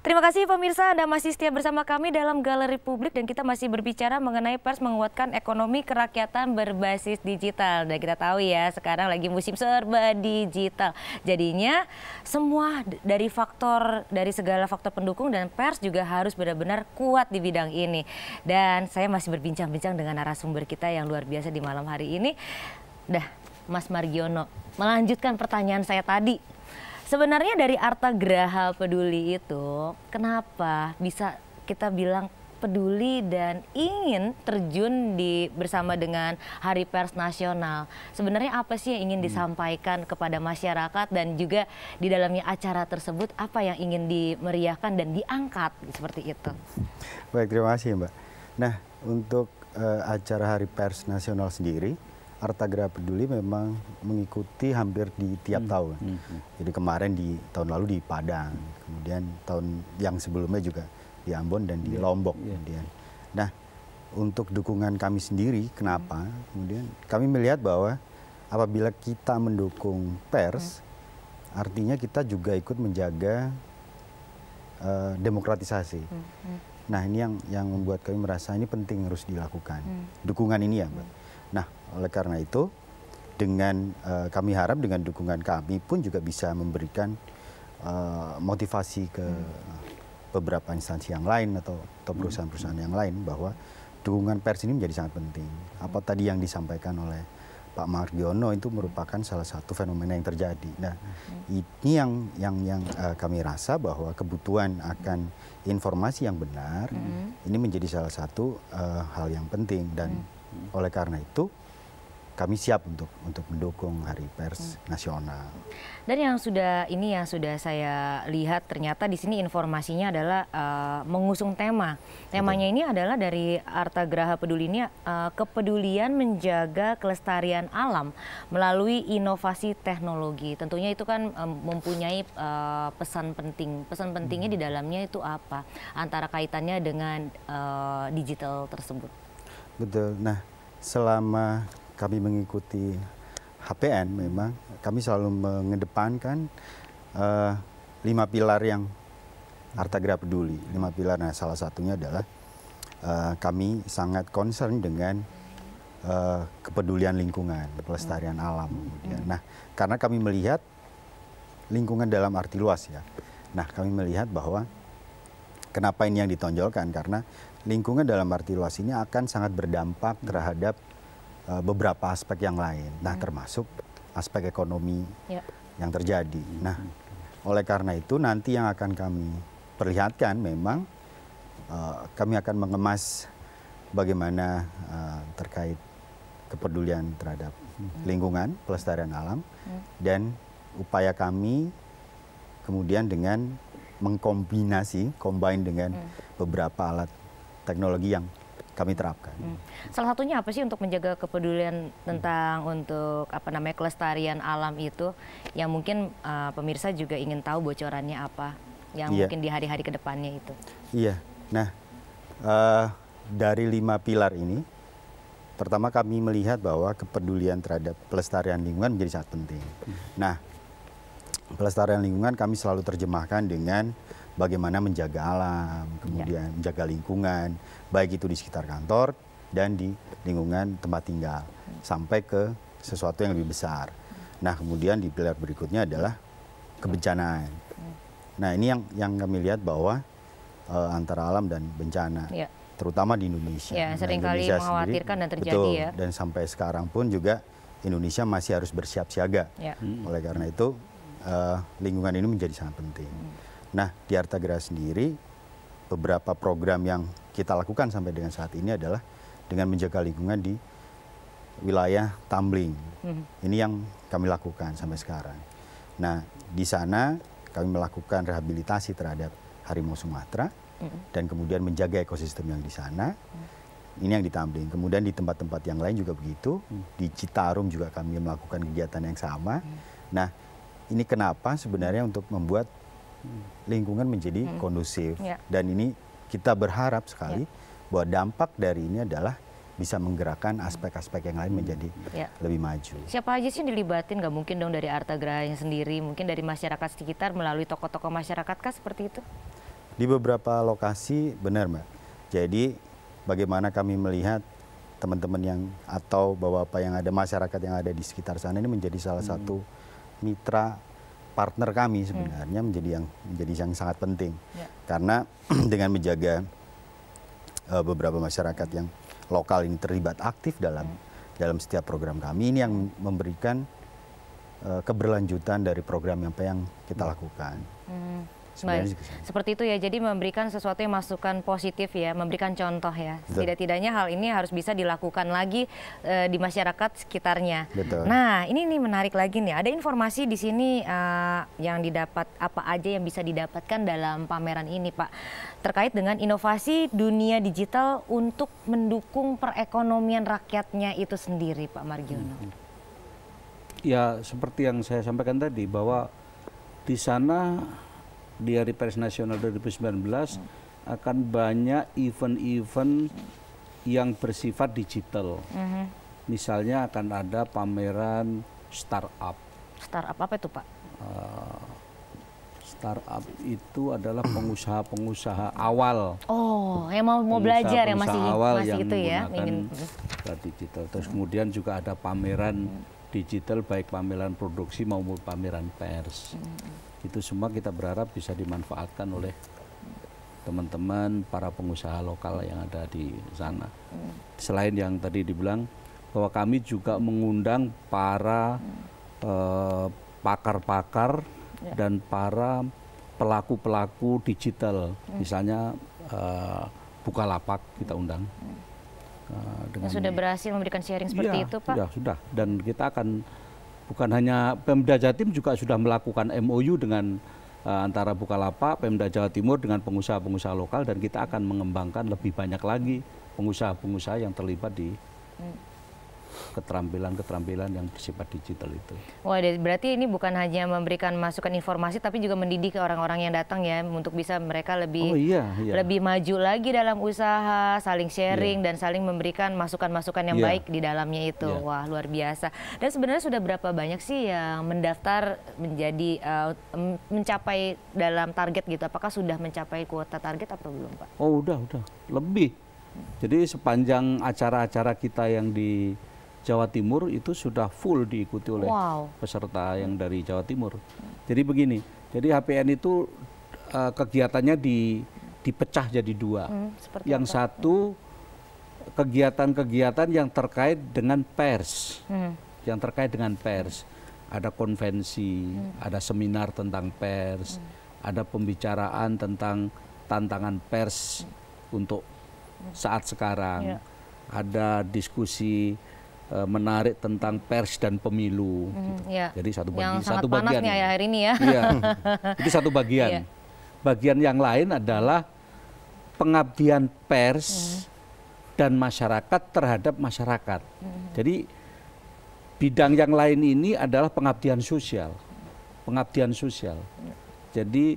Terima kasih pemirsa, Anda masih setia bersama kami dalam Galeri Publik dan kita masih berbicara mengenai pers menguatkan ekonomi kerakyatan berbasis digital. Dan kita tahu ya, sekarang lagi musim serba digital. Jadinya semua dari segala faktor pendukung dan pers juga harus benar-benar kuat di bidang ini. Dan saya masih berbincang-bincang dengan narasumber kita yang luar biasa di malam hari ini. Mas Margiono, melanjutkan pertanyaan saya tadi. Sebenarnya dari Arta Graha Peduli itu, kenapa bisa kita bilang peduli dan ingin terjun bersama dengan Hari Pers Nasional? Sebenarnya apa sih yang ingin disampaikan kepada masyarakat dan juga di dalamnya acara tersebut apa yang ingin dimeriahkan dan diangkat seperti itu? Baik, terima kasih Mbak. Nah, untuk acara Hari Pers Nasional sendiri, Arta Graha Peduli memang mengikuti hampir di tiap tahun. Jadi kemarin tahun lalu di Padang, kemudian tahun yang sebelumnya juga di Ambon dan di Lombok. Kemudian, nah untuk dukungan kami sendiri, kenapa? Kemudian kami melihat bahwa apabila kita mendukung pers, artinya kita juga ikut menjaga demokratisasi. Nah ini yang membuat kami merasa ini penting harus dilakukan. Dukungan ini ya, Mbak. Nah, oleh karena itu, kami harap dengan dukungan kami pun juga bisa memberikan motivasi ke beberapa instansi yang lain atau perusahaan-perusahaan yang lain bahwa dukungan pers ini menjadi sangat penting. Apa tadi yang disampaikan oleh Pak Margiono itu merupakan salah satu fenomena yang terjadi. Nah, ini yang kami rasa bahwa kebutuhan akan informasi yang benar ini menjadi salah satu hal yang penting dan oleh karena itu, kami siap untuk mendukung Hari Pers Nasional. Dan yang sudah saya lihat ternyata di sini informasinya adalah mengusung tema. Temanya ini adalah dari Arta Graha Peduli ini kepedulian menjaga kelestarian alam melalui inovasi teknologi. Tentunya itu kan mempunyai pesan penting. Pesan pentingnya di dalamnya itu apa? Antara kaitannya dengan digital tersebut. Betul. Nah, selama kami mengikuti HPN, memang kami selalu mengedepankan 5 pilar yang Arta Graha Peduli. 5 pilar. Nah, salah satunya adalah kami sangat concern dengan kepedulian lingkungan, pelestarian alam. Kemudian, nah, karena kami melihat lingkungan dalam arti luas ya. Nah, kami melihat bahwa kenapa ini yang ditonjolkan karena lingkungan dalam arti luas ini akan sangat berdampak terhadap beberapa aspek yang lain. Nah, termasuk aspek ekonomi yang terjadi. Nah, oleh karena itu nanti yang akan kami perlihatkan memang kami akan mengemas bagaimana terkait kepedulian terhadap lingkungan, pelestarian alam, dan upaya kami kemudian dengan combine dengan beberapa alat teknologi yang kami terapkan. Salah satunya apa sih untuk menjaga kepedulian tentang kelestarian alam itu yang mungkin pemirsa juga ingin tahu bocorannya apa yang mungkin di hari-hari kedepannya itu? Iya. Nah, dari 5 pilar ini, pertama kami melihat bahwa kepedulian terhadap pelestarian lingkungan menjadi sangat penting. Nah, pelestarian lingkungan kami selalu terjemahkan dengan bagaimana menjaga alam, kemudian menjaga lingkungan, baik itu di sekitar kantor dan di lingkungan tempat tinggal, sampai ke sesuatu yang lebih besar. Nah, kemudian di pilar berikutnya adalah kebencanaan. Nah, ini yang kami lihat bahwa antara alam dan bencana, terutama di Indonesia. Ya, seringkali mengkhawatirkan dan terjadi betul, ya. Dan sampai sekarang pun juga Indonesia masih harus bersiap siaga. Oleh karena itu, lingkungan ini menjadi sangat penting. Nah, di Arta Graha sendiri, beberapa program yang kita lakukan sampai dengan saat ini adalah dengan menjaga lingkungan di wilayah Tambling. Ini yang kami lakukan sampai sekarang. Nah, di sana kami melakukan rehabilitasi terhadap harimau Sumatera dan kemudian menjaga ekosistem yang di sana. Ini yang di Tambling. Kemudian di tempat-tempat yang lain juga begitu. Di Citarum juga kami melakukan kegiatan yang sama. Nah, ini kenapa sebenarnya untuk membuat lingkungan menjadi kondusif. Dan ini kita berharap sekali bahwa dampak dari ini adalah bisa menggerakkan aspek-aspek yang lain menjadi lebih maju. Siapa aja sih yang dilibatin? Nggak mungkin dong dari Arta Grahanya sendiri, mungkin dari masyarakat sekitar melalui tokoh-tokoh masyarakat kah seperti itu? Di beberapa lokasi benar Mbak. Jadi bagaimana kami melihat teman-teman yang atau bapak-bapak yang ada, masyarakat yang ada di sekitar sana ini menjadi salah satu mitra partner kami sebenarnya, menjadi yang sangat penting. Karena dengan menjaga beberapa masyarakat yang lokal ini terlibat aktif dalam setiap program kami, ini yang memberikan keberlanjutan dari program apa yang kita lakukan. Baik, seperti itu ya, jadi memberikan sesuatu yang masukan positif ya, memberikan contoh ya. Setidak-tidaknya hal ini harus bisa dilakukan lagi di masyarakat sekitarnya. Betul. Nah, ini nih menarik lagi nih, ada informasi di sini yang didapat, apa aja yang bisa didapatkan dalam pameran ini Pak, terkait dengan inovasi dunia digital untuk mendukung perekonomian rakyatnya itu sendiri Pak Margiono. Ya, seperti yang saya sampaikan tadi, bahwa di sana di Hari Pers Nasional 2019 akan banyak event-event yang bersifat digital. Misalnya akan ada pameran startup. Startup apa itu Pak? Startup itu adalah pengusaha-pengusaha awal. Oh, yang mau belajar yang masih yang itu ya, ingin digital. Terus kemudian juga ada pameran digital, baik pameran produksi maupun pameran pers. Itu semua kita berharap bisa dimanfaatkan oleh teman-teman para pengusaha lokal yang ada di sana. Selain yang tadi dibilang bahwa kami juga mengundang para pakar-pakar dan para pelaku-pelaku digital, misalnya Bukalapak kita undang. Yang sudah berhasil memberikan sharing seperti itu Pak? Sudah. Dan kita akan, bukan hanya Pemda Jatim juga sudah melakukan MOU dengan antara Bukalapak, Pemda Jawa Timur dengan pengusaha-pengusaha lokal, dan kita akan mengembangkan lebih banyak lagi pengusaha-pengusaha yang terlibat di keterampilan-keterampilan yang bersifat digital itu. Wah, berarti ini bukan hanya memberikan masukan informasi, tapi juga mendidik orang-orang yang datang ya, untuk bisa mereka lebih lebih maju lagi dalam usaha, saling sharing dan saling memberikan masukan-masukan yang baik di dalamnya itu. Wah, luar biasa. Dan sebenarnya sudah berapa banyak sih yang mendaftar menjadi mencapai dalam target gitu? Apakah sudah mencapai kuota target atau belum Pak? Oh, udah lebih. Jadi sepanjang acara-acara kita yang di Jawa Timur itu sudah full diikuti oleh peserta yang dari Jawa Timur. Jadi begini, jadi HPN itu kegiatannya dipecah jadi dua. Yang satu kegiatan-kegiatan yang terkait dengan pers, ada konvensi, ada seminar tentang pers, ada pembicaraan tentang tantangan pers untuk saat sekarang, ada diskusi menarik tentang pers dan pemilu. Jadi satu bagian ya hari ini ya. Itu satu bagian. Bagian yang lain adalah pengabdian pers dan masyarakat terhadap masyarakat. Jadi bidang yang lain ini adalah pengabdian sosial. Jadi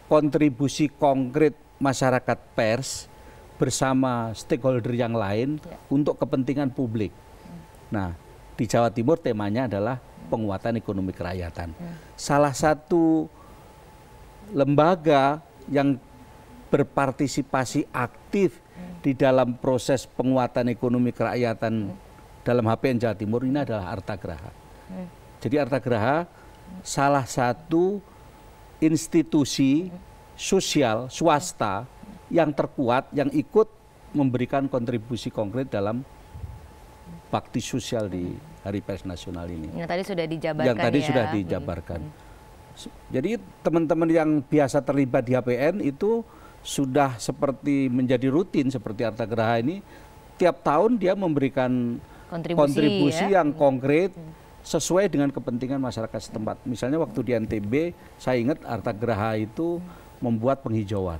kontribusi konkret masyarakat pers bersama stakeholder yang lain untuk kepentingan publik. Nah, di Jawa Timur temanya adalah penguatan ekonomi kerakyatan. Salah satu lembaga yang berpartisipasi aktif di dalam proses penguatan ekonomi kerakyatan dalam HPN Jawa Timur ini adalah Artagraha. Jadi Artagraha salah satu institusi sosial swasta yang terkuat, yang ikut memberikan kontribusi konkret dalam bakti sosial di Hari Pers Nasional ini. Yang tadi sudah dijabarkan. Yang tadi sudah dijabarkan. Jadi teman-teman yang biasa terlibat di HPN itu sudah seperti menjadi rutin seperti Artagraha ini, tiap tahun dia memberikan kontribusi yang konkret sesuai dengan kepentingan masyarakat setempat. Misalnya waktu di NTB, saya ingat Artagraha itu membuat penghijauan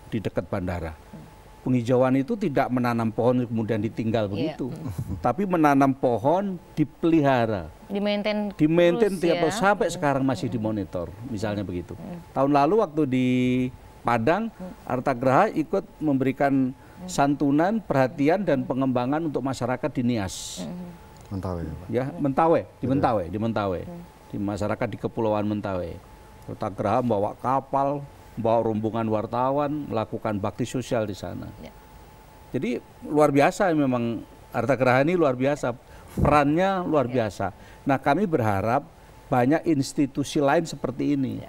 di dekat bandara. Penghijauan itu tidak menanam pohon kemudian ditinggal begitu, tapi menanam pohon dipelihara, dimaintain tiap tahun sampai sekarang masih dimonitor, misalnya begitu. Tahun lalu waktu di Padang, Artagraha ikut memberikan santunan, perhatian dan pengembangan untuk masyarakat di Nias. Mentawai, di masyarakat di Kepulauan Mentawai. Artagraha bawa kapal bawa rombongan wartawan, melakukan bakti sosial di sana. Ya. Jadi luar biasa memang Arta Geraha ini luar biasa, perannya luar biasa. Nah kami berharap banyak institusi lain seperti ini.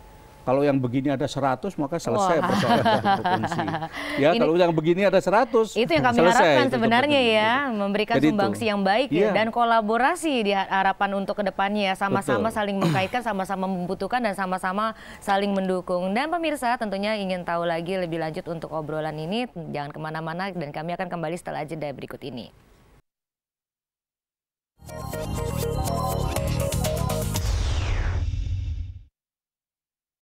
Kalau yang begini ada 100 maka selesai persoalan provinsi. Ya kalau yang begini ada 100 itu yang kami selesai, harapkan itu sebenarnya seperti ya, itu. memberikan Jadi sumbangsi itu. yang baik ya, Iya. dan kolaborasi di harapan untuk kedepannya ya, sama-sama Betul. saling mengkaitkan, sama-sama membutuhkan dan sama-sama saling mendukung. Dan pemirsa tentunya ingin tahu lagi lebih lanjut untuk obrolan ini, jangan kemana-mana dan kami akan kembali setelah jeda berikut ini.